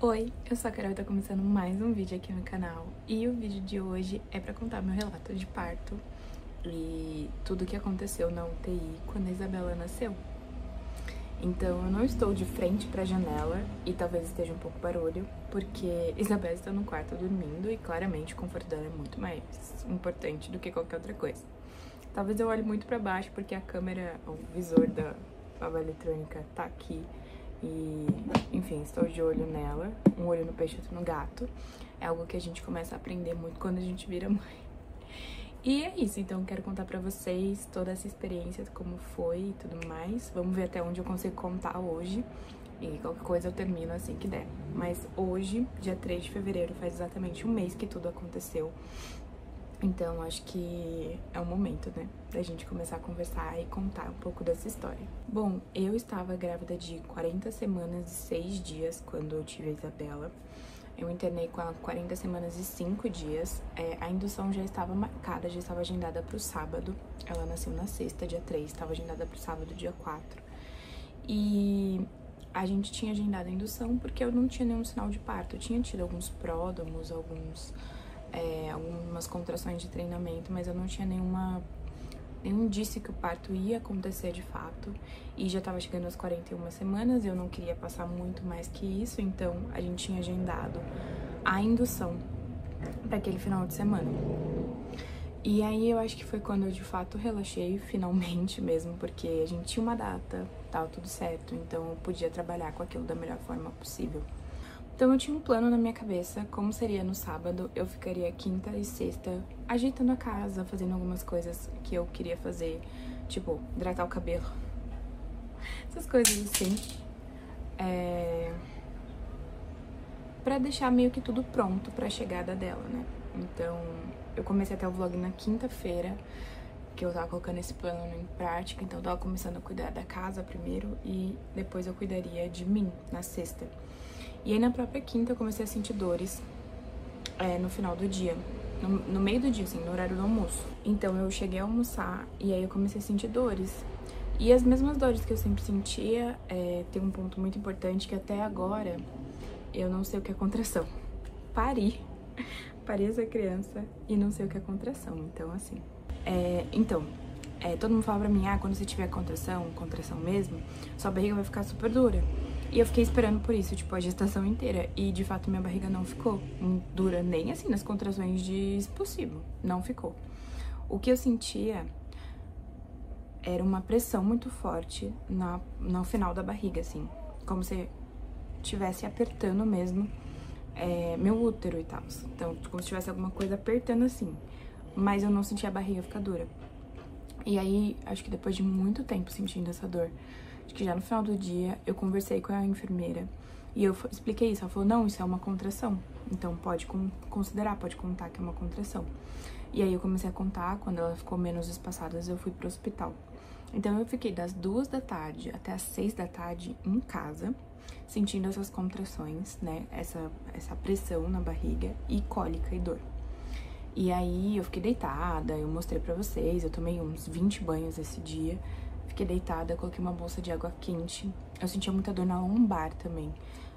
Oi, eu sou a Carol e tô começando mais um vídeo aqui no canal. E o vídeo de hoje é pra contar meu relato de parto e tudo o que aconteceu na UTI quando a Isabela nasceu. Então eu não estou de frente pra janela e talvez esteja um pouco barulho, porque Isabela está no quarto dormindo e claramente o conforto dela é muito mais importante do que qualquer outra coisa. Talvez eu olhe muito pra baixo porque a câmera, o visor da babá eletrônica tá aqui. E, enfim, estou de olho nela, um olho no peixe, outro no gato. É algo que a gente começa a aprender muito quando a gente vira mãe. E é isso, então quero contar pra vocês toda essa experiência, como foi e tudo mais. Vamos ver até onde eu consigo contar hoje. E qualquer coisa eu termino assim que der. Mas hoje, dia 3 de fevereiro, faz exatamente um mês que tudo aconteceu. Então, acho que é o momento, né, da gente começar a conversar e contar um pouco dessa história. Bom, eu estava grávida de 40 semanas e 6 dias quando eu tive a Isabela. Eu internei com ela 40 semanas e 5 dias. A indução já estava marcada, já estava agendada para o sábado. Ela nasceu na sexta, dia 3, estava agendada para o sábado, dia 4. E a gente tinha agendado a indução porque eu não tinha nenhum sinal de parto. Eu tinha tido alguns pródromos, algumas contrações de treinamento, mas eu não tinha nenhum indício que o parto ia acontecer de fato. E já tava chegando às 41 semanas, eu não queria passar muito mais que isso, então a gente tinha agendado a indução para aquele final de semana. E aí eu acho que foi quando eu de fato relaxei, finalmente mesmo, porque a gente tinha uma data, tava tudo certo, então eu podia trabalhar com aquilo da melhor forma possível. Então eu tinha um plano na minha cabeça, como seria no sábado, eu ficaria quinta e sexta ajeitando a casa, fazendo algumas coisas que eu queria fazer, tipo, hidratar o cabelo, essas coisas assim, pra deixar meio que tudo pronto pra chegada dela, né? Então eu comecei até o vlog na quinta-feira, que eu tava colocando esse plano em prática, então eu tava começando a cuidar da casa primeiro e depois eu cuidaria de mim na sexta. E aí na própria quinta eu comecei a sentir dores no final do dia, no meio do dia, assim, no horário do almoço. Então eu cheguei a almoçar e aí eu comecei a sentir dores. E as mesmas dores que eu sempre sentia, tem um ponto muito importante que até agora eu não sei o que é contração. Pari essa criança e não sei o que é contração, então assim. Todo mundo fala pra mim, quando você tiver contração mesmo, sua barriga vai ficar super dura. E eu fiquei esperando por isso, tipo, a gestação inteira. E, de fato, minha barriga não ficou dura nem, assim, nas contrações de expulsivo. Não ficou. O que eu sentia era uma pressão muito forte no final da barriga, assim. Como se estivesse apertando mesmo meu útero e tal. Então, como se tivesse alguma coisa apertando, assim. Mas eu não sentia a barriga ficar dura. E aí, acho que depois de muito tempo sentindo essa dor, acho que já no final do dia, eu conversei com a enfermeira e eu expliquei isso. Ela falou, não, isso é uma contração, então pode considerar, pode contar que é uma contração. E aí eu comecei a contar, quando ela ficou menos espaçada, eu fui pro hospital. Então eu fiquei das 2 da tarde até as 6 da tarde em casa, sentindo essas contrações, né, essa pressão na barriga e cólica e dor. E aí eu fiquei deitada, eu mostrei pra vocês, eu tomei uns 20 banhos esse dia. Fiquei deitada, coloquei uma bolsa de água quente. Eu sentia muita dor na lombar também.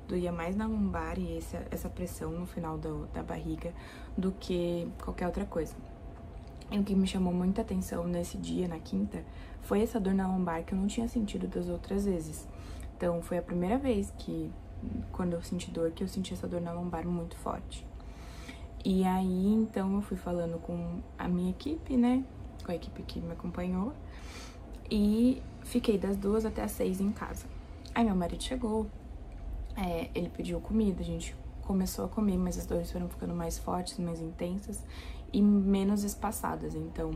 Doía mais na lombar e essa pressão no final da barriga do que qualquer outra coisa. E o que me chamou muita atenção nesse dia, na quinta, foi essa dor na lombar que eu não tinha sentido das outras vezes. Então foi a primeira vez que, quando eu senti dor, que eu senti essa dor na lombar muito forte. E aí, então, eu fui falando com a minha equipe, né? Com a equipe que me acompanhou. E fiquei das 2 até as 6 em casa. Aí meu marido chegou, ele pediu comida, a gente começou a comer, mas as dores foram ficando mais fortes, mais intensas e menos espaçadas. Então,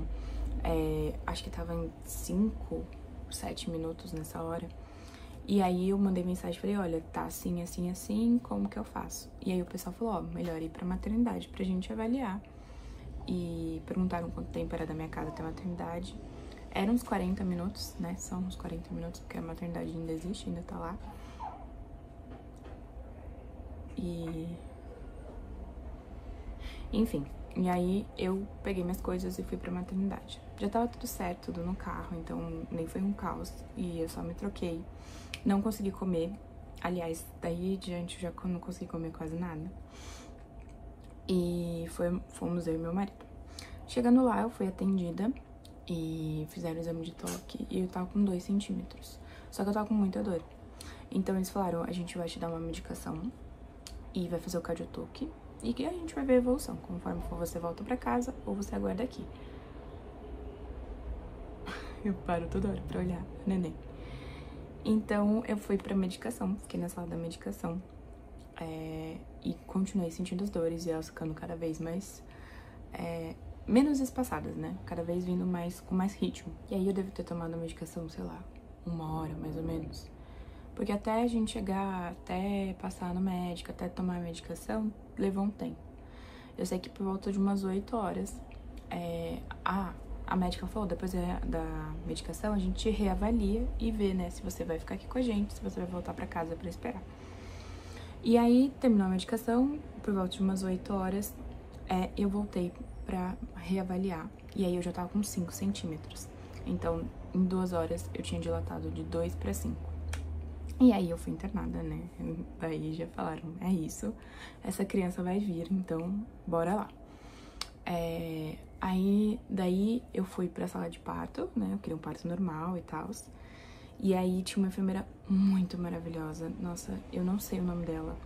acho que tava em 5, 7 minutos nessa hora. E aí eu mandei mensagem e falei, olha, tá assim, assim, assim, como que eu faço? E aí o pessoal falou, melhor ir pra maternidade pra gente avaliar. E perguntaram quanto tempo era da minha casa até a maternidade. Eram uns 40 minutos, né? São uns 40 minutos, porque a maternidade ainda existe, ainda tá lá. Enfim, e aí eu peguei minhas coisas e fui pra maternidade. Já tava tudo certo, tudo no carro, então nem foi um caos. E eu só me troquei. Não consegui comer Aliás, daí diante eu já não consegui comer quase nada. E fomos eu e meu marido. Chegando lá, eu fui atendida e fizeram o exame de toque e eu tava com 2 centímetros. Só que eu tava com muita dor. Então eles falaram, a gente vai te dar uma medicação e vai fazer o cardiotoque e que a gente vai ver a evolução. Conforme for, você volta pra casa ou você aguarda aqui. Eu paro toda hora pra olhar, neném. Então eu fui pra medicação, fiquei na sala da medicação. E continuei sentindo as dores e elas ficando cada vez mais menos espaçadas, né? Cada vez vindo com mais ritmo. E aí eu devo ter tomado a medicação, sei lá, 1 hora mais ou menos. Porque até a gente chegar, até passar no médico, até tomar a medicação, levou um tempo. Eu sei que por volta de umas 8 horas, a médica falou, depois da medicação, a gente reavalia e vê, né, se você vai ficar aqui com a gente, se você vai voltar pra casa pra esperar. E aí, terminou a medicação, por volta de umas 8 horas, eu voltei pra reavaliar. E aí eu já tava com 5 centímetros. Então, em 2 horas, eu tinha dilatado de 2 pra 5. E aí eu fui internada, né? Daí já falaram, é isso, essa criança vai vir, então bora lá. Daí eu fui pra sala de parto, né? Eu queria um parto normal e tal. E aí tinha uma enfermeira muito maravilhosa. Nossa, eu não sei o nome dela.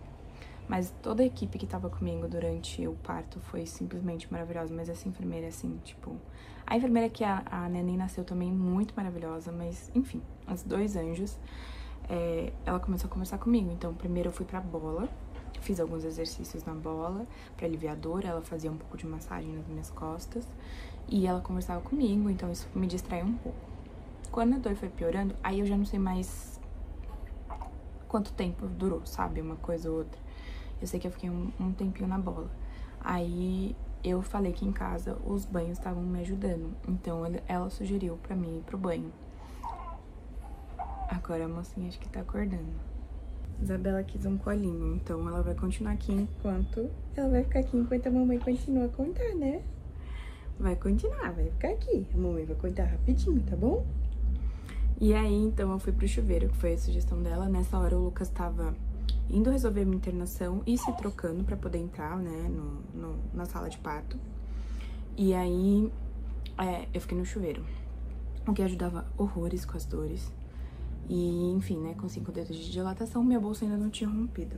Mas toda a equipe que tava comigo durante o parto foi simplesmente maravilhosa. Mas essa enfermeira, assim, tipo... A enfermeira que a neném nasceu também, muito maravilhosa. Mas, enfim, os 2 anjos. Ela começou a conversar comigo. Então, primeiro eu fui pra bola. Fiz alguns exercícios na bola pra aliviar a dor. Ela fazia um pouco de massagem nas minhas costas. E ela conversava comigo, então isso me distraiu um pouco. Quando a dor foi piorando, aí eu já não sei mais quanto tempo durou, sabe? Uma coisa ou outra. Eu sei que eu fiquei um tempinho na bola. Aí eu falei que em casa os banhos estavam me ajudando. Então ela sugeriu pra mim ir pro banho. Agora a mocinha acho que tá acordando. Isabela quis um colinho, então ela vai continuar aqui enquanto... Ela vai ficar aqui enquanto a mamãe continua a contar, né? Vai continuar, vai ficar aqui. A mamãe vai contar rapidinho, tá bom? E aí, então, eu fui pro chuveiro, que foi a sugestão dela. Nessa hora, o Lucas tava indo resolver a minha internação e se trocando pra poder entrar, né, na sala de parto. E aí, eu fiquei no chuveiro, o que ajudava horrores com as dores. E, enfim, né, com 5 dedos de dilatação, minha bolsa ainda não tinha rompido.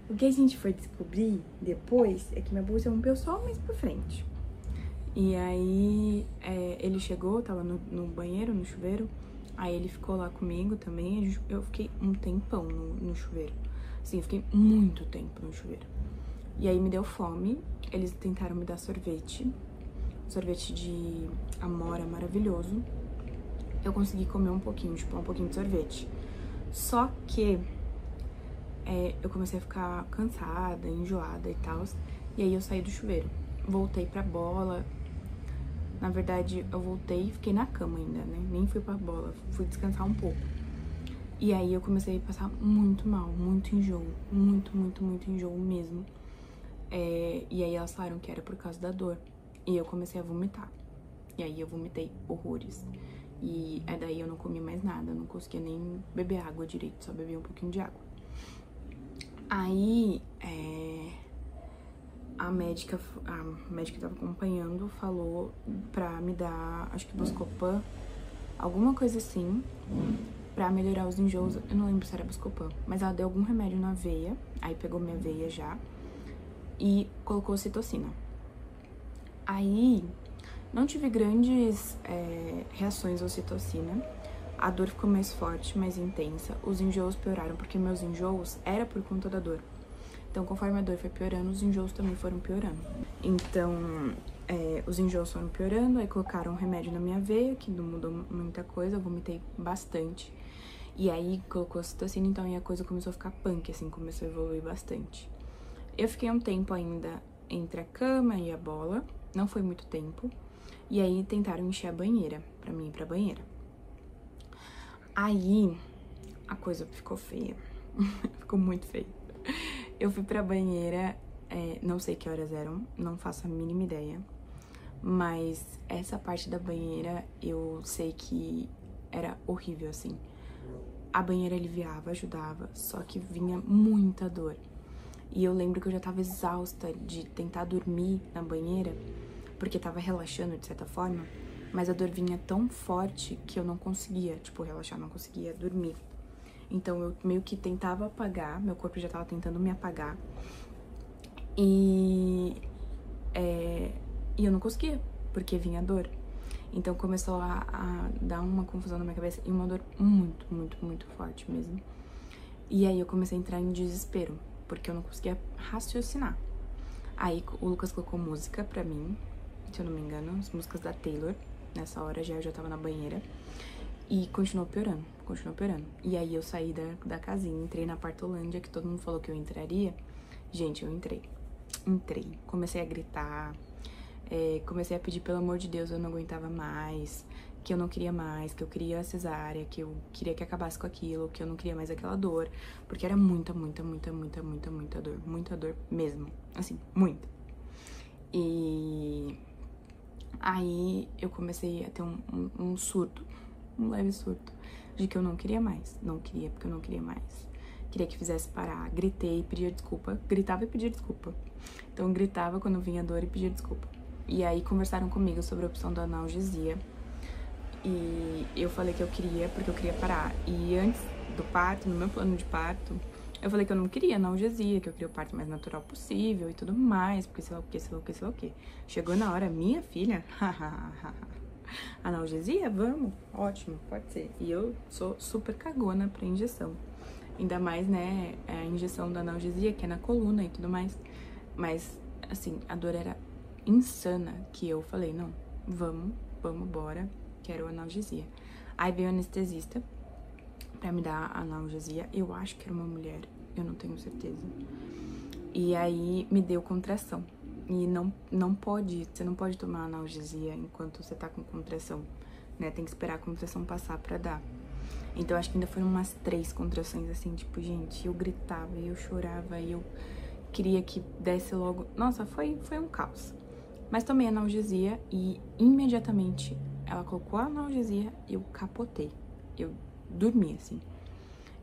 O que a gente foi descobrir depois é que minha bolsa rompeu só mais pra frente. E aí, ele chegou, tava no banheiro, no chuveiro. Aí ele ficou lá comigo também. Eu fiquei um tempão no chuveiro. Assim, eu fiquei muito tempo no chuveiro. E aí me deu fome. Eles tentaram me dar sorvete. Sorvete de amora maravilhoso. Eu consegui comer um pouquinho, tipo, um pouquinho de sorvete. Só que eu comecei a ficar cansada, enjoada e tal. E aí eu saí do chuveiro. Voltei pra bola. Na verdade, eu voltei e fiquei na cama ainda, né? Nem fui pra bola, fui descansar um pouco. E aí eu comecei a passar muito mal, muito enjoo. Muito, muito, muito enjoo mesmo. E aí elas falaram que era por causa da dor. E eu comecei a vomitar. E aí eu vomitei horrores. E daí eu não comi mais nada, não conseguia nem beber água direito, só bebia um pouquinho de água. Aí, a médica que tava acompanhando falou pra me dar, acho que Buscopan, alguma coisa assim, pra melhorar os enjoos. Eu não lembro se era Buscopan, mas ela deu algum remédio na veia, aí pegou minha veia já e colocou citocina. Aí, não tive grandes reações à citocina. A dor ficou mais forte, mais intensa. Os enjoos pioraram, porque meus enjoos era por conta da dor. Então, conforme a dor foi piorando, os enjoos também foram piorando. Então, os enjoos foram piorando, aí colocaram um remédio na minha veia, que não mudou muita coisa, eu vomitei bastante. E aí, colocou citocina, então aí a coisa começou a ficar punk, assim, começou a evoluir bastante. Eu fiquei um tempo ainda entre a cama e a bola, não foi muito tempo. E aí, tentaram encher a banheira, pra mim ir pra banheira. Aí, a coisa ficou feia, ficou muito feia. Eu fui pra banheira, não sei que horas eram, não faço a mínima ideia. Mas essa parte da banheira, eu sei que era horrível, assim. A banheira aliviava, ajudava, só que vinha muita dor. E eu lembro que eu já tava exausta de tentar dormir na banheira, porque tava relaxando de certa forma, mas a dor vinha tão forte que eu não conseguia, tipo, relaxar, não conseguia dormir. Então eu meio que tentava apagar, meu corpo já tava tentando me apagar. E eu não conseguia, porque vinha dor. Então começou a dar uma confusão na minha cabeça e uma dor muito, muito, muito forte mesmo. E aí eu comecei a entrar em desespero, porque eu não conseguia raciocinar. Aí o Lucas colocou música pra mim, se eu não me engano, as músicas da Taylor. Nessa hora eu já tava na banheira. E continuou piorando, continuou piorando. E aí eu saí da casinha, entrei na Partolândia, que todo mundo falou que eu entraria. Gente, eu entrei. Comecei a gritar, comecei a pedir, pelo amor de Deus, eu não aguentava mais, que eu não queria mais, que eu queria a cesárea, que eu queria que acabasse com aquilo, que eu não queria mais aquela dor, porque era muita dor, muita dor mesmo, assim, muita. E aí eu comecei a ter um surto, um leve surto, de que eu não queria mais, não queria porque eu não queria mais. Queria que fizesse parar, gritei, pedia desculpa, gritava e pedia desculpa. Então eu gritava quando vinha dor e pedia desculpa. E aí conversaram comigo sobre a opção da analgesia. E eu falei que eu queria, porque eu queria parar. E antes do parto, no meu plano de parto, eu falei que eu não queria analgesia, que eu queria o parto mais natural possível e tudo mais, porque sei lá o que. Chegou na hora, minha filha, analgesia? Vamos, ótimo, pode ser. E eu sou super cagona pra injeção. Ainda mais, né, a injeção da analgesia, que é na coluna e tudo mais. Mas, assim, a dor era insana, que eu falei, não, vamos, bora, quero analgesia. Aí veio o anestesista pra me dar a analgesia. Eu acho que era uma mulher, eu não tenho certeza. E aí me deu contração. E você não pode tomar analgesia enquanto você tá com contração, né? Tem que esperar a contração passar pra dar. Então, acho que ainda foram umas 3 contrações, assim, tipo, gente, eu gritava, eu chorava, e eu queria que desse logo. Nossa, foi um caos. Mas tomei analgesia e imediatamente ela colocou a analgesia e eu capotei. Eu dormi, assim.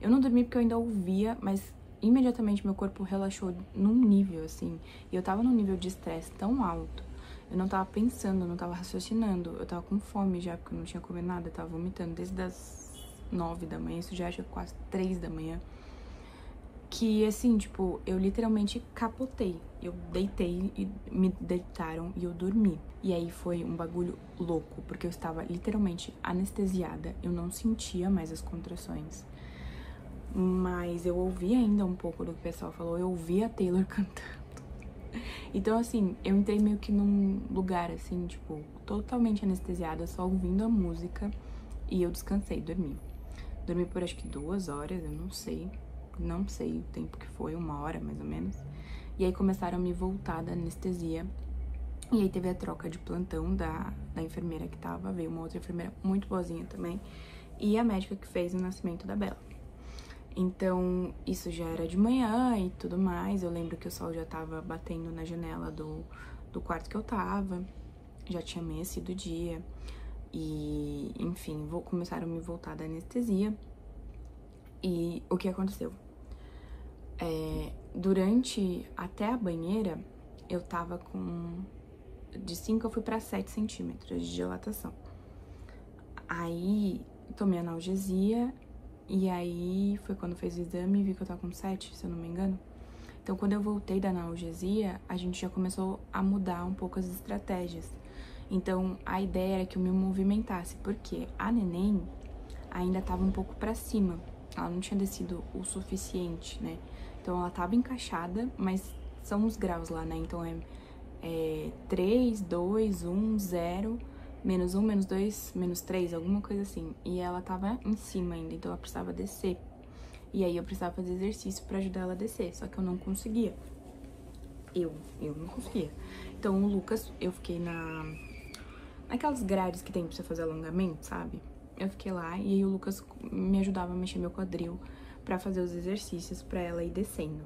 Eu não dormi porque eu ainda ouvia, mas imediatamente meu corpo relaxou num nível, assim. E eu tava num nível de estresse tão alto. Eu não tava pensando, eu não tava raciocinando. Eu tava com fome já, porque eu não tinha comido nada. Eu tava vomitando desde as 9 da manhã, isso já é quase 3 da manhã. Que, assim, tipo, eu literalmente capotei. Eu deitei e me deitaram e eu dormi. E aí foi um bagulho louco, porque eu estava literalmente anestesiada. Eu não sentia mais as contrações. Mas eu ouvi ainda um pouco do que o pessoal falou. Eu ouvi a Taylor cantando. Então, assim, eu entrei meio que num lugar, assim, tipo, totalmente anestesiada, só ouvindo a música. E eu descansei, dormi. Dormi por acho que 2 horas, eu não sei o tempo que foi, 1 hora mais ou menos. E aí começaram a me voltar da anestesia. E aí teve a troca de plantão da enfermeira que tava, veio uma outra enfermeira muito boazinha também. E a médica que fez o nascimento da Bela. Então, isso já era de manhã e tudo mais. Eu lembro que o sol já tava batendo na janela do quarto que eu tava. Já tinha amanhecido o dia. E, enfim, começaram a me voltar da anestesia. E o que aconteceu? Durante, até a banheira, eu tava com... De 5 eu fui pra 7 centímetros de dilatação. Aí, tomei analgesia. E aí, foi quando fez o exame e vi que eu tava com 7, se eu não me engano. Então, quando eu voltei da analgesia, a gente já começou a mudar um pouco as estratégias. Então, a ideia era que eu me movimentasse, porque a neném ainda tava um pouco pra cima. Ela não tinha descido o suficiente, né? Então, ela tava encaixada, mas são os graus lá, né? Então, é 3, 2, 1, 0, menos 1, menos 2, menos 3, alguma coisa assim. E ela tava em cima ainda, então ela precisava descer. E aí, eu precisava fazer exercício pra ajudar ela a descer, só que eu não conseguia. Eu não conseguia. Então, o Lucas, eu fiquei naquelas grades que tem pra você fazer alongamento, sabe? Eu fiquei lá e aí o Lucas me ajudava a mexer meu quadril pra fazer os exercícios pra ela ir descendo.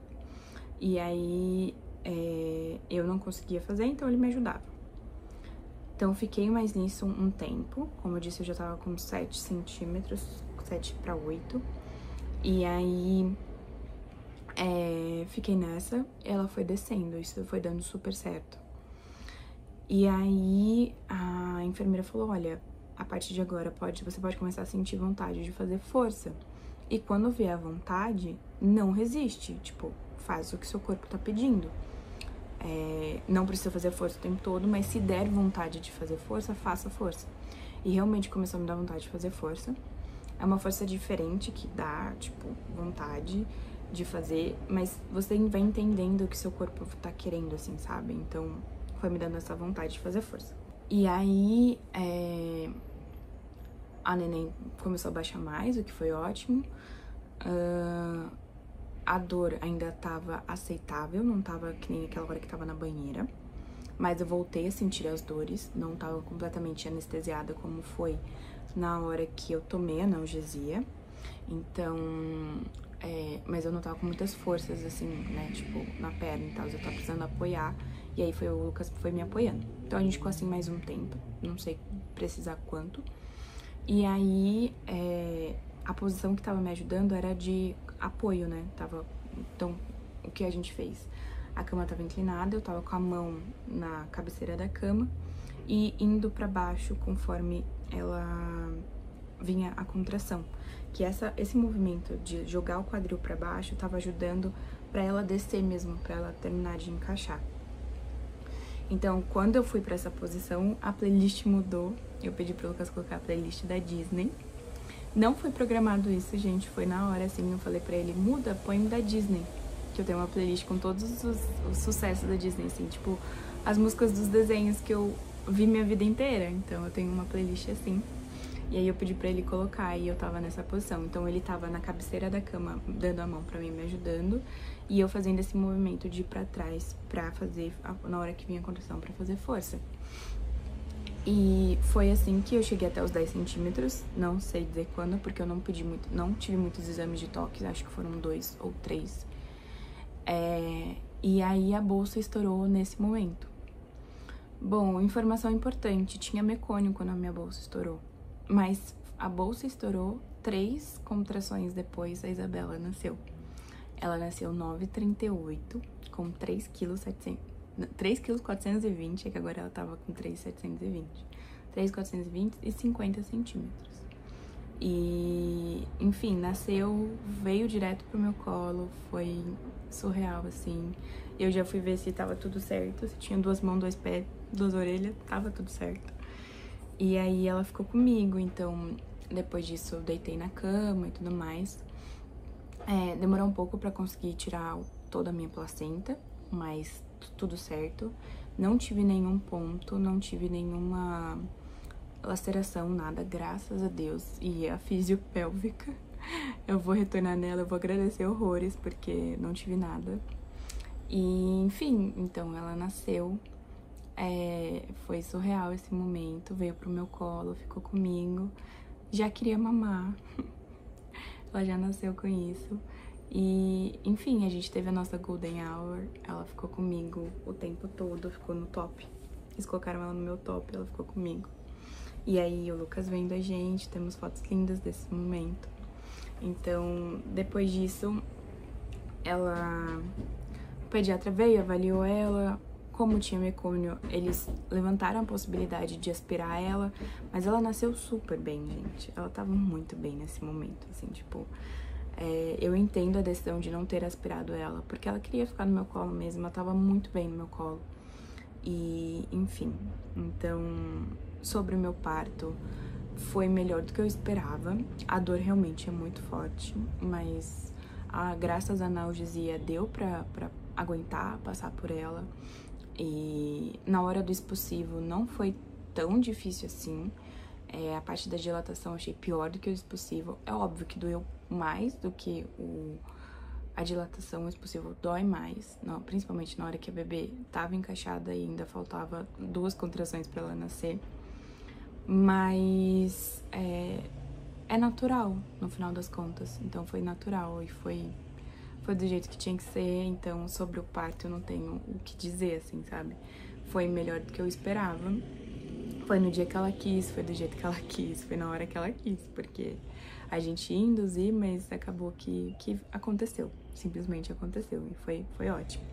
E aí, eu não conseguia fazer, então ele me ajudava. Então, fiquei mais nisso um tempo. Como eu disse, eu já tava com 7 centímetros, 7 pra 8. E aí, fiquei nessa, ela foi descendo, isso foi dando super certo. E aí, a enfermeira falou, olha, a partir de agora você pode começar a sentir vontade de fazer força. E quando vier a vontade, não resiste, tipo, faz o que seu corpo tá pedindo. Não precisa fazer força o tempo todo, mas se der vontade de fazer força, faça força. E realmente começou a me dar vontade de fazer força. É uma força diferente que dá, tipo, vontade de fazer, mas você vai entendendo o que seu corpo tá querendo, assim, sabe? Então, foi me dando essa vontade de fazer força. E aí, a neném começou a baixar mais, o que foi ótimo. A dor ainda tava aceitável, não tava que nem aquela hora que tava na banheira. Mas eu voltei a sentir as dores, não tava completamente anestesiada como foi na hora que eu tomei a analgesia. Então, mas eu não tava com muitas forças, assim, né, tipo, na perna e tal, eu tava precisando apoiar. E aí o Lucas foi me apoiando. Então a gente ficou assim mais um tempo, não sei precisar quanto. E aí, a posição que tava me ajudando era de apoio, né, então, o que a gente fez? A cama tava inclinada, eu tava com a mão na cabeceira da cama e indo pra baixo conforme ela vinha a contração. Que esse movimento de jogar o quadril pra baixo tava ajudando pra ela descer mesmo, pra ela terminar de encaixar. Então, quando eu fui pra essa posição, a playlist mudou. Eu pedi pro Lucas colocar a playlist da Disney. Não foi programado isso, gente, foi na hora, assim, eu falei pra ele, muda, põe da Disney. Que eu tenho uma playlist com todos os sucessos da Disney, assim, tipo, as músicas dos desenhos que eu vi minha vida inteira. Então eu tenho uma playlist assim. E aí eu pedi pra ele colocar e eu tava nessa posição. Então ele tava na cabeceira da cama, dando a mão pra mim, me ajudando. E eu fazendo esse movimento de ir pra trás, pra fazer, na hora que vinha a contração, pra fazer força. E foi assim que eu cheguei até os 10 centímetros, não sei dizer quando, porque eu não tive muitos exames de toque, acho que foram 2 ou 3. E aí a bolsa estourou nesse momento. Bom, informação importante, tinha mecônio quando a minha bolsa estourou. Mas a bolsa estourou 3 contrações depois, a Isabela nasceu. Ela nasceu 9h38, com 3,420 kg, é que agora ela tava com 3,720. 3,420 e 50 centímetros. E, enfim, nasceu, veio direto pro meu colo, foi surreal, assim. Eu já fui ver se tava tudo certo, se tinha 2 mãos, 2 pés, 2 orelhas, tava tudo certo. E aí ela ficou comigo, então depois disso eu deitei na cama e tudo mais. Demorou um pouco pra conseguir tirar toda a minha placenta, mas tudo certo. Não tive nenhum ponto, não tive nenhuma laceração, nada, graças a Deus. E a fisiopélvica, eu vou retornar nela, eu vou agradecer horrores, porque não tive nada. E, enfim, então ela nasceu, foi surreal esse momento, veio pro meu colo, ficou comigo, já queria mamar, ela já nasceu com isso. E, enfim, a gente teve a nossa golden hour, ela ficou comigo o tempo todo, ficou no top. Eles colocaram ela no meu top, ela ficou comigo. E aí o Lucas vendo a gente, temos fotos lindas desse momento. Então, depois disso, o pediatra veio, avaliou ela. Como tinha mecônio, eles levantaram a possibilidade de aspirar ela, mas ela nasceu super bem, gente. Ela tava muito bem nesse momento, assim, tipo... eu entendo a decisão de não ter aspirado ela, porque ela queria ficar no meu colo mesmo, ela tava muito bem no meu colo. E, enfim, então, sobre o meu parto, foi melhor do que eu esperava. A dor realmente é muito forte, mas graças à analgesia deu pra aguentar, passar por ela. E na hora do expulsivo não foi tão difícil assim. A parte da dilatação eu achei pior do que o expulsivo. É óbvio que doeu mais do que a dilatação, o expulsivo dói mais, não, principalmente na hora que a bebê tava encaixada e ainda faltava 2 contrações pra ela nascer. Mas é natural, no final das contas. Então foi natural e foi do jeito que tinha que ser. Então sobre o parto eu não tenho o que dizer, assim, sabe? Foi melhor do que eu esperava. Foi no dia que ela quis, foi do jeito que ela quis, foi na hora que ela quis, porque a gente ia induzir, mas acabou que aconteceu. Simplesmente aconteceu e foi ótimo.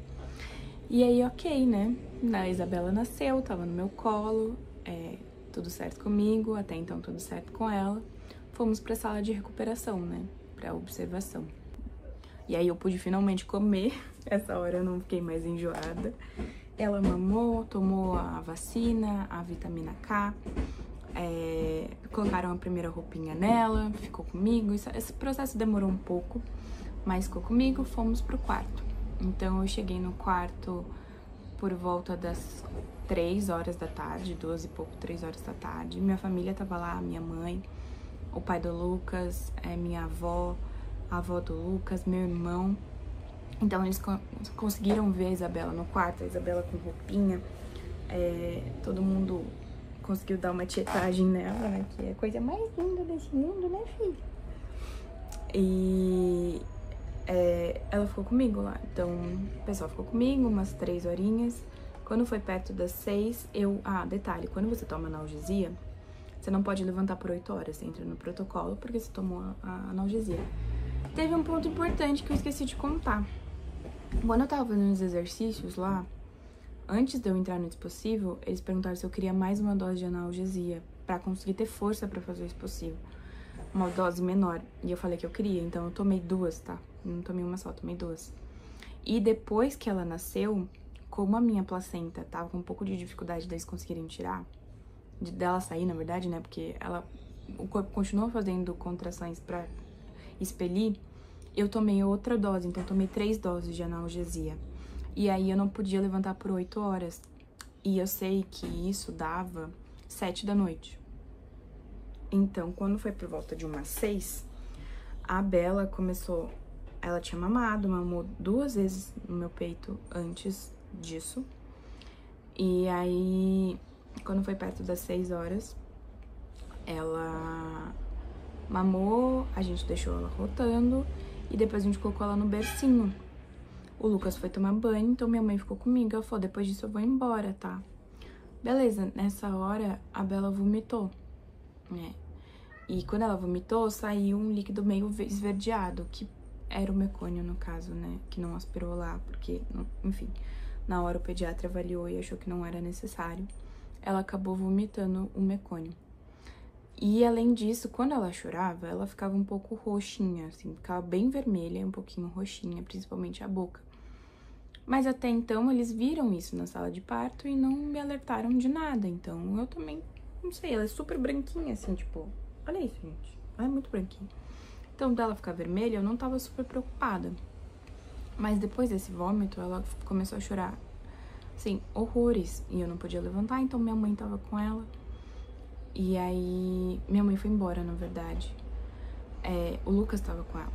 E aí, ok, né? A Isabela nasceu, tava no meu colo, tudo certo comigo, até então tudo certo com ela. Fomos pra sala de recuperação, né? Pra observação. E aí eu pude finalmente comer, essa hora eu não fiquei mais enjoada. Ela mamou, tomou a vacina, a vitamina K, colocaram a primeira roupinha nela, ficou comigo. Esse processo demorou um pouco, mas ficou comigo, fomos pro quarto. Então eu cheguei no quarto por volta das 3 horas da tarde, 2 e pouco, 3 horas da tarde. Minha família tava lá, minha mãe, o pai do Lucas, minha avó, a avó do Lucas, meu irmão. Então eles conseguiram ver a Isabela no quarto, a Isabela com roupinha. Todo mundo conseguiu dar uma tietagem nela, né? Que é a coisa mais linda desse mundo, né, filho? E ela ficou comigo lá. Então, o pessoal ficou comigo umas 3 horinhas. Quando foi perto das 6, detalhe, quando você toma analgesia, você não pode levantar por 8 horas. Você entra no protocolo porque você tomou a analgesia. Teve um ponto importante que eu esqueci de contar. Quando eu tava fazendo os exercícios lá, antes de eu entrar no dispossível, eles perguntaram se eu queria mais uma dose de analgesia pra conseguir ter força pra fazer o dispossível. Uma dose menor. E eu falei que eu queria, então eu tomei 2, tá? Não tomei uma só, tomei 2. E depois que ela nasceu, como a minha placenta tava com um pouco de dificuldade deles conseguirem tirar, dela sair, na verdade, né? Porque o corpo continuou fazendo contrações pra expelir, eu tomei outra dose, então eu tomei 3 doses de analgesia. E aí eu não podia levantar por 8 horas. E eu sei que isso dava 7 da noite. Então, quando foi por volta de umas 6, a Bela começou... Ela tinha mamou 2 vezes no meu peito antes disso. E aí, quando foi perto das 6 horas, ela mamou, a gente deixou ela rotando e depois a gente colocou ela no bercinho. O Lucas foi tomar banho, então minha mãe ficou comigo. Ela falou, depois disso eu vou embora, tá? Beleza, nessa hora a Bela vomitou, né? E quando ela vomitou, saiu um líquido meio esverdeado, que era o mecônio no caso, né? Que não aspirou lá, porque, enfim, na hora o pediatra avaliou e achou que não era necessário. Ela acabou vomitando o mecônio. E além disso, quando ela chorava, ela ficava um pouco roxinha, assim, ficava bem vermelha e um pouquinho roxinha, principalmente a boca. Mas até então eles viram isso na sala de parto e não me alertaram de nada. Então eu também, não sei, ela é super branquinha, assim, tipo, olha isso, gente, ela é muito branquinha. Então dela ficar vermelha, eu não tava super preocupada. Mas depois desse vômito, ela começou a chorar, assim, horrores. E eu não podia levantar, então minha mãe tava com ela. E aí, minha mãe foi embora, na verdade. O Lucas tava com ela.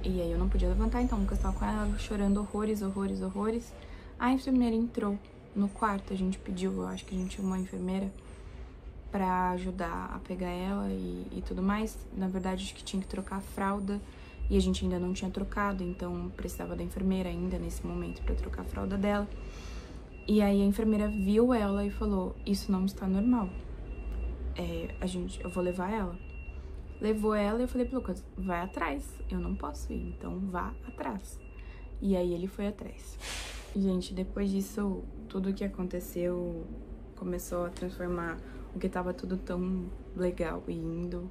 E aí eu não podia levantar, então o Lucas tava com ela, chorando horrores, horrores, horrores. A enfermeira entrou no quarto, a gente pediu, eu acho que a gente chamou uma enfermeira pra ajudar a pegar ela e tudo mais. Na verdade, acho que tinha que trocar a fralda e a gente ainda não tinha trocado, então precisava da enfermeira ainda nesse momento pra trocar a fralda dela. E aí a enfermeira viu ela e falou, isso não está normal. Eu vou levar ela. Levou ela e eu falei pro Lucas, vai atrás, eu não posso ir, então vá atrás. E aí ele foi atrás. Gente, depois disso, tudo que aconteceu começou a transformar o que tava tudo tão legal e indo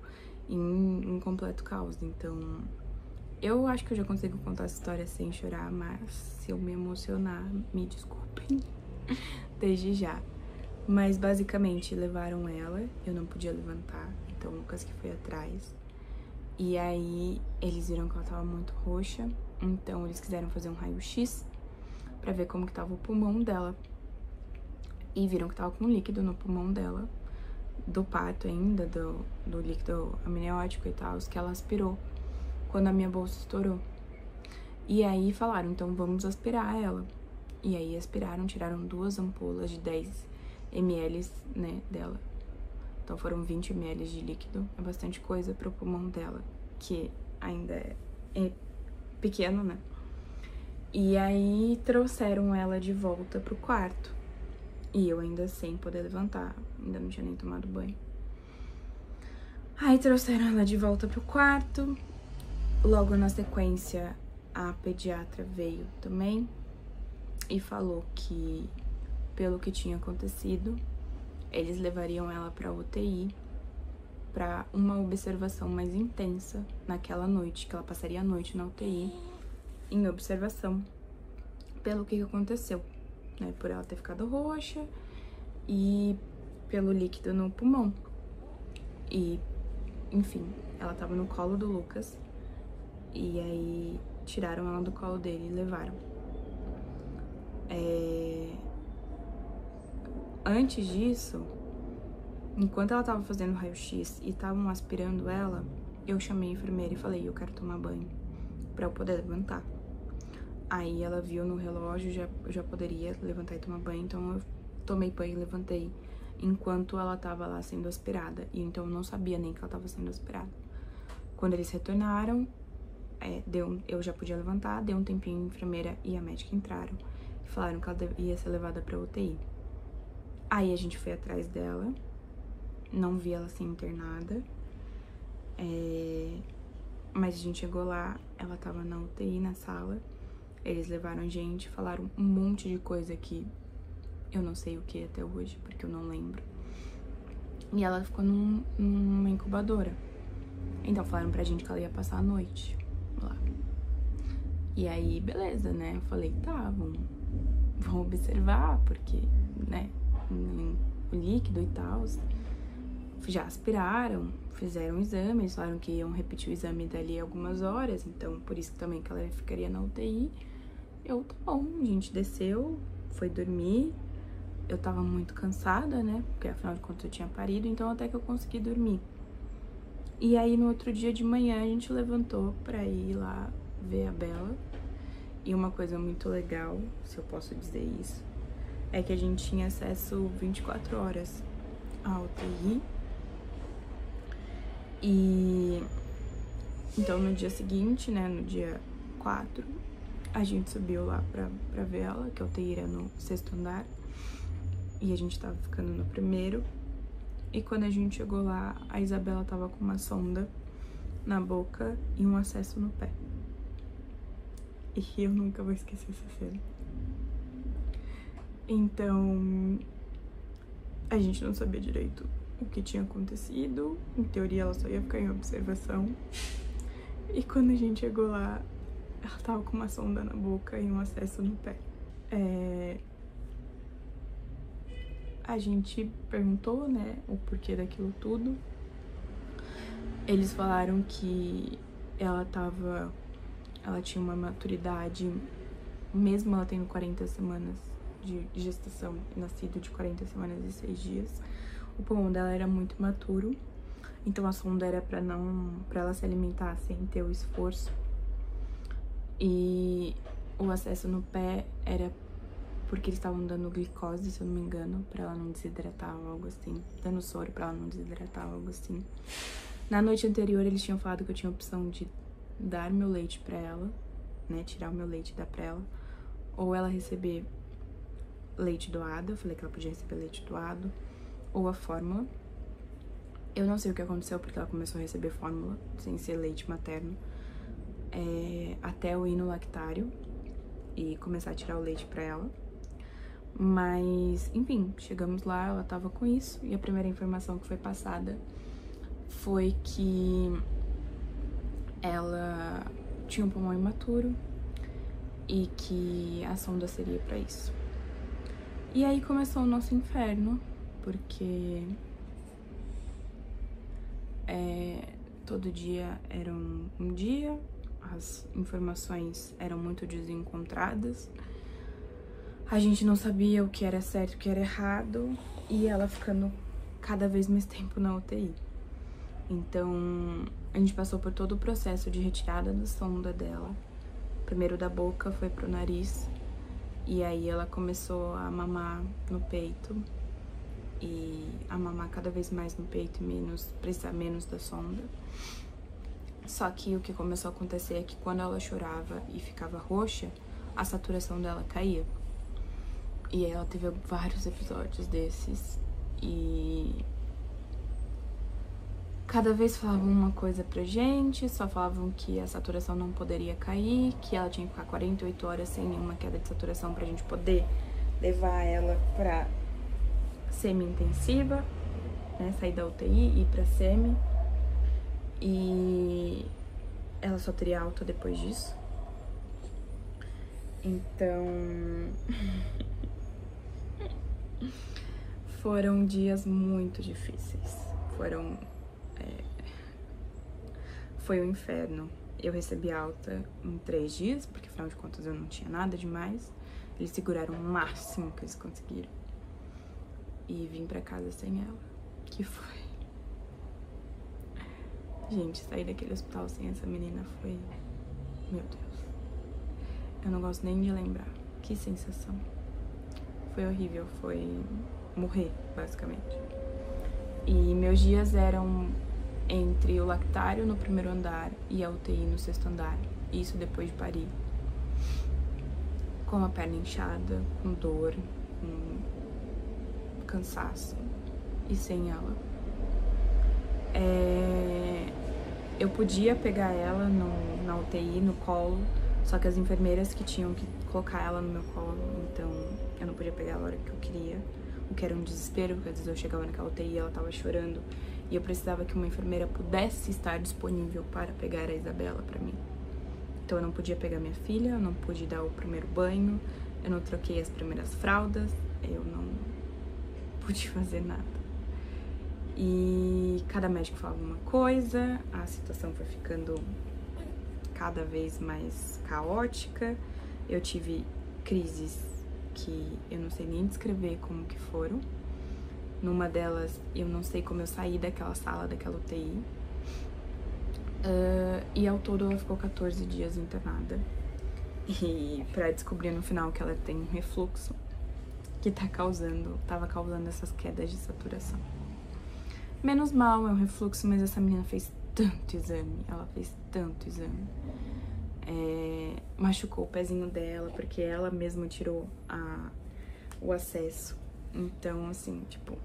em um completo caos. Então, eu acho que eu já consigo contar essa história sem chorar, mas se eu me emocionar, me desculpem desde já. Mas basicamente levaram ela, eu não podia levantar, então o Lucas que foi atrás. E aí eles viram que ela tava muito roxa, então eles quiseram fazer um raio-x pra ver como que tava o pulmão dela. E viram que tava com líquido no pulmão dela, do parto ainda, do líquido amniótico e tal, que ela aspirou quando a minha bolsa estourou. E aí falaram, então vamos aspirar ela. E aí aspiraram, tiraram 2 ampolas de 10 ml, né, dela. Então foram 20 ml de líquido, é bastante coisa pro pulmão dela, que ainda é pequeno, né? E aí trouxeram ela de volta pro quarto. E eu ainda sem poder levantar, ainda não tinha nem tomado banho. Aí trouxeram ela de volta pro quarto. Logo na sequência, a pediatra veio também e falou que, pelo que tinha acontecido, eles levariam ela pra UTI para uma observação mais intensa naquela noite, que ela passaria a noite na UTI em observação pelo que aconteceu, né? Por ela ter ficado roxa e pelo líquido no pulmão. E, enfim, ela tava no colo do Lucas e aí tiraram ela do colo dele e levaram. Antes disso, enquanto ela tava fazendo raio-x e estavam aspirando ela, eu chamei a enfermeira e falei, eu quero tomar banho pra eu poder levantar. Aí ela viu no relógio, eu já poderia levantar e tomar banho, então eu tomei banho e levantei enquanto ela tava lá sendo aspirada. E então eu não sabia nem que ela tava sendo aspirada. Quando eles retornaram, eu já podia levantar, deu um tempinho, a enfermeira e a médica entraram e falaram que ela ia ser levada pra UTI. Aí a gente foi atrás dela, não vi ela ser internada, mas a gente chegou lá, ela tava na UTI, na sala, eles levaram a gente, falaram um monte de coisa que eu não sei o que até hoje, porque eu não lembro. E ela ficou numa incubadora. Então falaram pra gente que ela ia passar a noite lá. E aí, beleza, né? Eu falei, tá, vamos observar, porque, né, o líquido e tal. Já aspiraram, fizeram o exame, eles falaram que iam repetir o exame dali algumas horas, então por isso também que ela ficaria na UTI. Eu, tá bom, a gente desceu, foi dormir. Eu tava muito cansada, né? Porque afinal de contas eu tinha parido, então até que eu consegui dormir. E aí no outro dia de manhã a gente levantou pra ir lá ver a Bela. E uma coisa muito legal, se eu posso dizer isso, é que a gente tinha acesso 24 horas à UTI. E então no dia seguinte, né, no dia 4, a gente subiu lá pra ver ela, que a UTI era no 6º andar. E a gente tava ficando no 1º. E quando a gente chegou lá, a Isabela tava com uma sonda na boca e um acesso no pé. E eu nunca vou esquecer essa cena. Então, a gente não sabia direito o que tinha acontecido. Em teoria, ela só ia ficar em observação. E quando a gente chegou lá, ela tava com uma sonda na boca e um acesso no pé. A gente perguntou, né, o porquê daquilo tudo. Eles falaram que ela tinha uma maturidade, mesmo ela tendo 40 semanas de gestação, nascido de 40 semanas e 6 dias, o pulmão dela era muito maturo, então a sonda era pra ela se alimentar sem ter o esforço. E o acesso no pé era porque eles estavam dando glicose, se eu não me engano, pra ela não desidratar ou algo assim. Dando soro pra ela não desidratar ou algo assim. Na noite anterior, eles tinham falado que eu tinha a opção de dar meu leite pra ela, né? Tirar o meu leite e dar pra ela. Ou ela receber leite doado, eu falei que ela podia receber leite doado. Ou a fórmula. Eu não sei o que aconteceu, porque ela começou a receber fórmula, sem ser leite materno. Até eu ir no lactário e começar a tirar o leite pra ela. Mas, enfim, chegamos lá, ela tava com isso. E a primeira informação que foi passada foi que ela tinha um pulmão imaturo e que a sonda seria pra isso. E aí começou o nosso inferno, porque todo dia era um dia, as informações eram muito desencontradas. A gente não sabia o que era certo e o que era errado, e ela ficando cada vez mais tempo na UTI. Então, a gente passou por todo o processo de retirada da sonda dela. Primeiro da boca, foi pro nariz, e aí ela começou a mamar no peito, e a mamar cada vez mais no peito e precisar menos da sonda. Só que o que começou a acontecer é que quando ela chorava e ficava roxa, a saturação dela caía. E aí ela teve vários episódios desses. E cada vez falavam uma coisa pra gente, só falavam que a saturação não poderia cair, que ela tinha que ficar 48 horas sem nenhuma queda de saturação pra gente poder levar ela pra semi-intensiva, né, sair da UTI e ir pra semi. E ela só teria alta depois disso. Então, foram dias muito difíceis. Foi um inferno. Eu recebi alta em 3 dias, porque afinal de contas eu não tinha nada demais. Eles seguraram o máximo que eles conseguiram. E vim pra casa sem ela. Que foi... Gente, sair daquele hospital sem essa menina foi... Meu Deus. Eu não gosto nem de lembrar. Que sensação. Foi horrível, foi morrer, basicamente. E meus dias eram entre o lactário no primeiro andar e a UTI no 6º andar. Isso depois de parir. Com a perna inchada, com dor, com cansaço. E sem ela. Eu podia pegar ela na UTI, no colo, só que as enfermeiras que tinham que colocar ela no meu colo, então eu não podia pegar ela a hora que eu queria, o que era um desespero, porque às vezes eu chegava naquela UTI e ela tava chorando, e eu precisava que uma enfermeira pudesse estar disponível para pegar a Isabela pra mim. Então eu não podia pegar minha filha, eu não pude dar o primeiro banho, eu não troquei as primeiras fraldas, eu não pude fazer nada. E cada médico falava uma coisa, a situação foi ficando cada vez mais caótica. Eu tive crises que eu não sei nem descrever como que foram. Numa delas, eu não sei como eu saí daquela sala, daquela UTI. E ao todo ela ficou 14 dias internada. E pra descobrir no final que ela tem um refluxo que tava causando essas quedas de saturação. Menos mal, é um refluxo, mas essa menina fez tanto exame, machucou o pezinho dela, porque ela mesma tirou o acesso. Então, assim, tipo,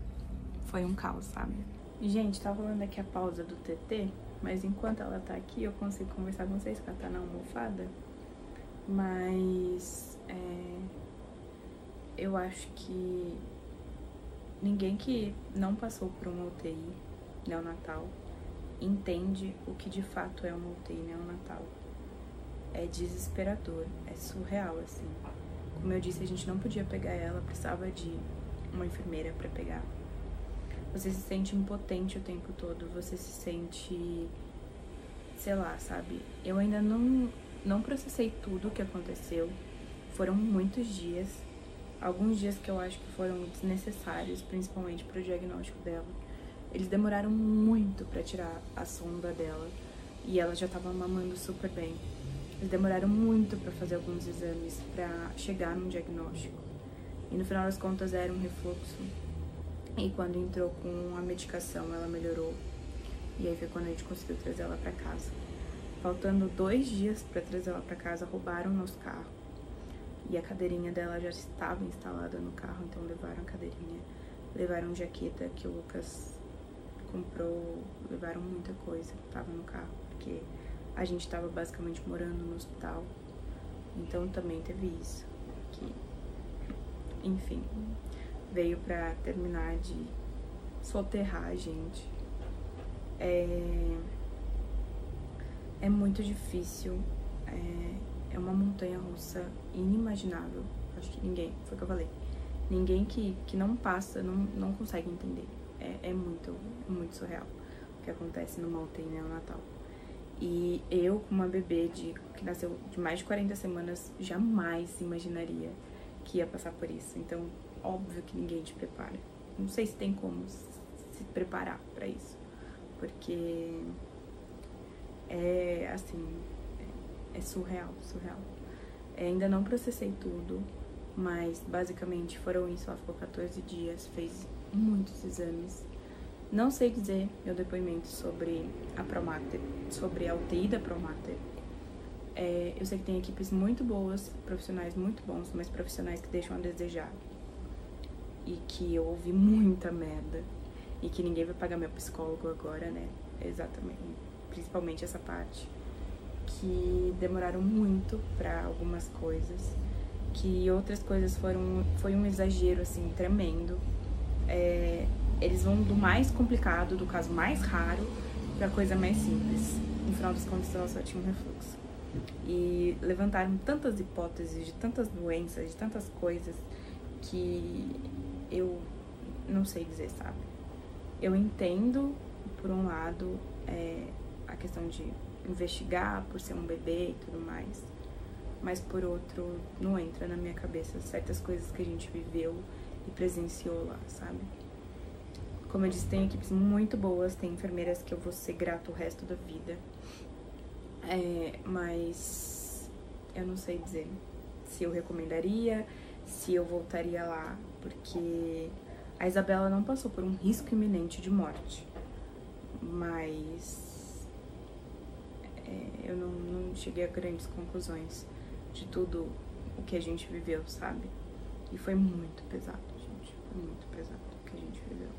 foi um caos, sabe? Gente, tá rolando aqui a pausa do TT, mas enquanto ela tá aqui, eu consigo conversar com vocês, porque ela tá na almofada. Mas, eu acho que ninguém que não passou por uma UTI neonatal entende o que de fato é uma UTI neonatal. É desesperador, é surreal, assim. Como eu disse, a gente não podia pegar ela, precisava de uma enfermeira pra pegar. Você se sente impotente o tempo todo, você se sente, sei lá, sabe? Eu ainda não processei tudo o que aconteceu. Foram muitos dias. Alguns dias que eu acho que foram desnecessários, principalmente pro diagnóstico dela. Eles demoraram muito pra tirar a sonda dela e ela já tava mamando super bem. Eles demoraram muito pra fazer alguns exames pra chegar num diagnóstico. E no final das contas era um refluxo. E quando entrou com a medicação, ela melhorou. E aí foi quando a gente conseguiu trazer ela pra casa. Faltando 2 dias pra trazer ela pra casa, roubaram nosso carro. E a cadeirinha dela já estava instalada no carro, então levaram a cadeirinha, levaram jaqueta que o Lucas comprou, levaram muita coisa que tava no carro, porque a gente tava basicamente morando no hospital, então também teve isso, que, enfim, veio pra terminar de soterrar a gente. É muito difícil, é uma montanha-russa inimaginável. Acho que ninguém, foi o que eu falei, ninguém que não passa, não consegue entender. É muito surreal o que acontece numa UTI neonatal. E eu, com uma bebê que nasceu de mais de 40 semanas, jamais imaginaria que ia passar por isso. Então, óbvio que ninguém te prepara. Não sei se tem como se preparar pra isso, porque é surreal. Ainda não processei tudo, mas basicamente foram isso. Ela ficou 14 dias, fez muitos exames. Não sei dizer meu depoimento sobre a Promater, sobre a UTI da Promater. Eu sei que tem equipes muito boas, profissionais muito bons, mas profissionais que deixam a desejar. E que eu ouvi muita merda. E que ninguém vai pagar meu psicólogo agora, né? exatamente, principalmente essa parte, que demoraram muito pra algumas coisas, que outras coisas foi um exagero, assim, tremendo. Eles vão do mais complicado, do caso mais raro, pra coisa mais simples. No final das contas, ela só tinha um refluxo. E levantaram tantas hipóteses de tantas doenças, de tantas coisas, que eu não sei dizer, sabe? Eu entendo, por um lado, a questão de investigar por ser um bebê e tudo mais, mas por outro, não entra na minha cabeça certas coisas que a gente viveu e presenciou lá, sabe? Como eu disse, tem equipes muito boas, tem enfermeiras que eu vou ser grato o resto da vida, mas eu não sei dizer se eu recomendaria, se eu voltaria lá, porque a Isabela não passou por um risco iminente de morte, mas eu não cheguei a grandes conclusões de tudo o que a gente viveu, sabe? E foi muito pesado, gente, foi muito pesado o que a gente viveu.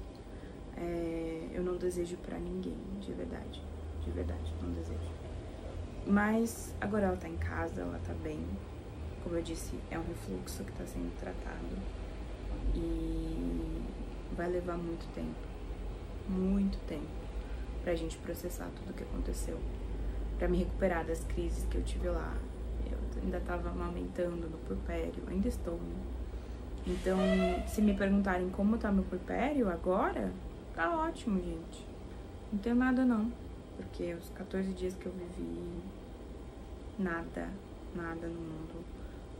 Eu não desejo pra ninguém, de verdade, não desejo. Mas agora ela tá em casa, ela tá bem. Como eu disse, é um refluxo que tá sendo tratado e vai levar muito tempo pra gente processar tudo o que aconteceu, pra me recuperar das crises que eu tive lá. Eu ainda tava amamentando no puerpério, ainda estou, né? Então, se me perguntarem como tá meu puerpério agora, tá ótimo, gente. Não tenho nada não, porque os 14 dias que eu vivi, nada no mundo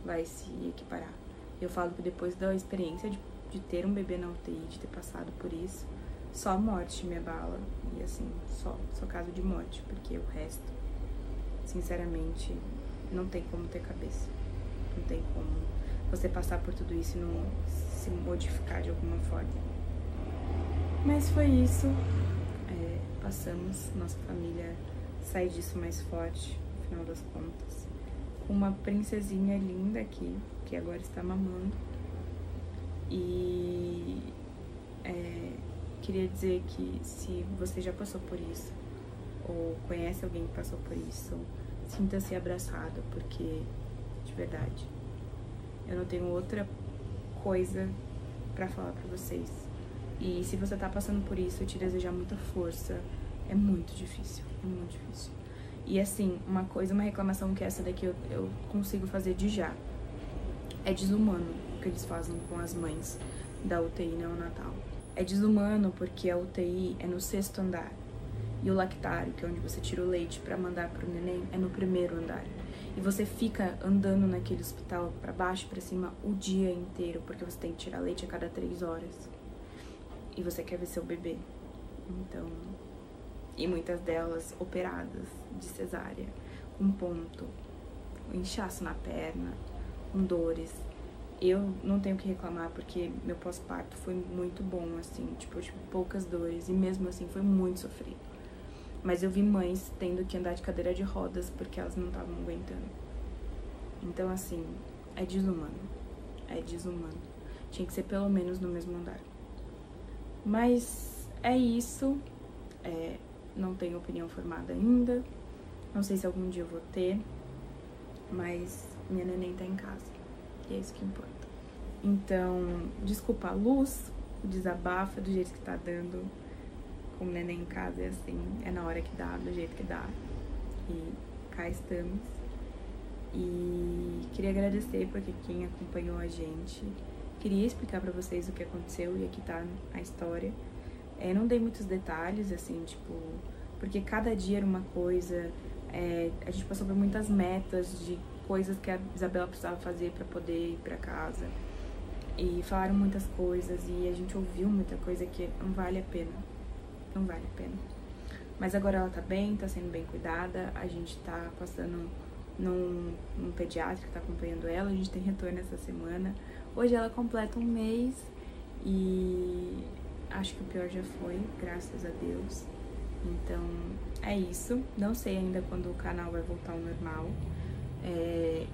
vai se equiparar. Eu falo que depois da experiência de ter um bebê na UTI, de ter passado por isso, só a morte me abala. E assim, só caso de morte, porque o resto, sinceramente, não tem como ter cabeça. Não tem como você passar por tudo isso e não se modificar de alguma forma. Mas foi isso. Passamos, nossa família sai disso mais forte, no final das contas. Uma princesinha linda aqui, que agora está mamando. E queria dizer que se você já passou por isso, ou conhece alguém que passou por isso, sinta-se abraçado, porque, de verdade, eu não tenho outra coisa pra falar pra vocês. E se você tá passando por isso, eu te desejar muita força. É muito difícil, é muito difícil. E assim, uma reclamação que essa daqui eu consigo fazer de já. É desumano o que eles fazem com as mães da UTI neonatal. É desumano porque a UTI é no 6º andar. E o lactário, que é onde você tira o leite pra mandar pro neném, é no 1º andar. E você fica andando naquele hospital pra baixo e pra cima o dia inteiro, porque você tem que tirar leite a cada 3 horas. E você quer ver seu bebê. Então, e muitas delas operadas de cesárea, com ponto, inchaço na perna, com dores. Eu não tenho o que reclamar, porque meu pós-parto foi muito bom, assim, tipo, eu tive poucas dores, e mesmo assim foi muito sofrido. Mas eu vi mães tendo que andar de cadeira de rodas, porque elas não estavam aguentando. Então, assim, é desumano. É desumano. Tinha que ser pelo menos no mesmo andar. Mas é isso. Não tenho opinião formada ainda. Não sei se algum dia eu vou ter. Mas minha neném tá em casa. E é isso que importa. Então, desculpa a luz, o desabafo do jeito que tá dando. Com o neném em casa é assim, é na hora que dá, do jeito que dá. E cá estamos. E queria agradecer porque quem acompanhou a gente. Queria explicar pra vocês o que aconteceu e aqui tá a história. Não dei muitos detalhes, assim, tipo, porque cada dia era uma coisa. A gente passou por muitas metas de coisas que a Isabela precisava fazer pra poder ir pra casa. E falaram muitas coisas e a gente ouviu muita coisa que não vale a pena. Não vale a pena. Mas agora ela tá bem, tá sendo bem cuidada. A gente tá passando num pediatra que tá acompanhando ela. A gente tem retorno essa semana. Hoje ela completa um mês e acho que o pior já foi, graças a Deus. Então, é isso. Não sei ainda quando o canal vai voltar ao normal.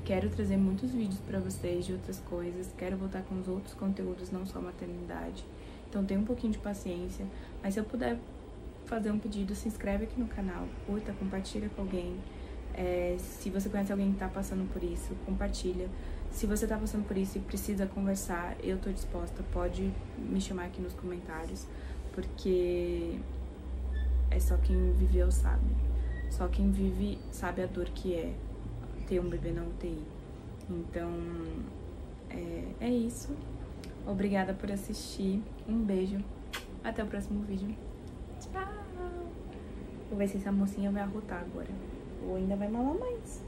Quero trazer muitos vídeos pra vocês de outras coisas. Quero voltar com os outros conteúdos, não só maternidade. Então, tenha um pouquinho de paciência. Mas se eu puder fazer um pedido, se inscreve aqui no canal, curta, compartilha com alguém. Se você conhece alguém que tá passando por isso, compartilha. Se você tá passando por isso e precisa conversar, eu tô disposta, pode me chamar aqui nos comentários, porque é só quem viveu sabe. Só quem vive sabe a dor que é ter um bebê na UTI. Então, é isso. Obrigada por assistir. Um beijo. Até o próximo vídeo. Tchau! Vou ver se essa mocinha vai arrotar agora. Ou ainda vai mamar mais.